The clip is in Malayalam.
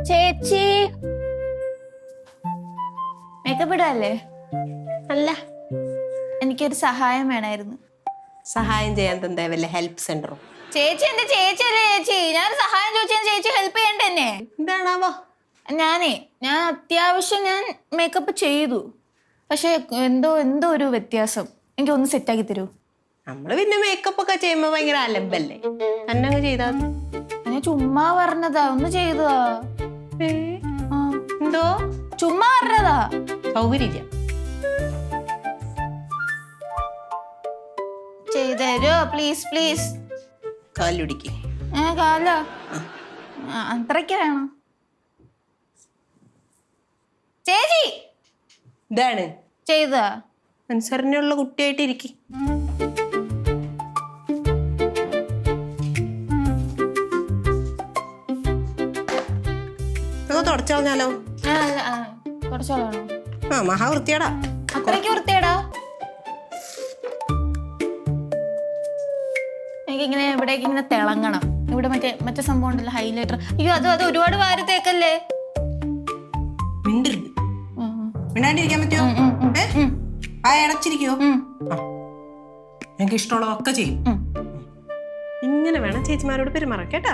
ചേച്ചി മേക്കപ്പ് ഇടല്ലേ? അല്ല, എനിക്കൊരു സഹായം വേണമായിരുന്നു. സഹായം ചെയ്യാൻ എന്താ വല്ല ഹെൽപ്പ് സെന്ററോ? ചേച്ചി എന്റെ ചേച്ചിയല്ലേ ചേച്ചി, ഞാനൊരു സഹായം ചോദിച്ചാൽ ചേച്ചി ഹെൽപ്പ് ചെയ്യണ്ടേ എന്നെ? എന്താണാവോ? ഞാൻ അത്യാവശ്യം മേക്കപ്പ് ചെയ്തു, പക്ഷെ എന്തോ ഒരു വ്യത്യാസം. എനിക്ക് ഒന്ന് സെറ്റാക്കി തരൂ. നമ്മള് പിന്നെ മേക്കപ്പ് ഒക്കെ ചെയ്യുമ്പോ ഭയങ്കര അലമ്പല്ലേ, തന്നെ ചെയ്താ ഞാൻ ചുമ്മാ പറഞ്ഞതാ, ഒന്ന് ചെയ്തതാ. എന്തോ ചുമ്മാ പറഞ്ഞതാ. സൗകര്യ ചെയ്തരോ പ്ലീസ് പ്ലീസ്. കാലുടിക്ക്. കാല അത്രയ്ക്ക് വേണം ചേച്ചി. ഇതാണ് ചെയ്തതാ. അനുസരണയുള്ള കുട്ടിയായിട്ട് ഇരിക്കും. തുടച്ചു കളഞ്ഞാലോ? കുറച്ചോളാണോ? ആ, മഹാ വൃത്തിയാടാ. അത്രയ്ക്ക് വൃത്തിയാടാ. എനിക്കിങ്ങനെ ഇവിടേക്ക് ഇങ്ങനെ തിളങ്ങണം. ഇവിടെ മറ്റേ സംഭവം ഉണ്ടല്ലോ, ഹൈലൈറ്റർ. അയ്യോ അത് ഒരുപാട് വാരത്തേക്കല്ലേ. മിണ്ടരുത്. മിണ്ടാണ്ടിരിക്കാൻ പറ്റുമോ? അടച്ചിരിക്കോ? എനിക്ക് ഇഷ്ടമുള്ളതൊക്കെ ചെയ്യും. ഇങ്ങനെ വേണം ചേച്ചിമാരോട് പെരുമാറാൻ കേട്ടാ.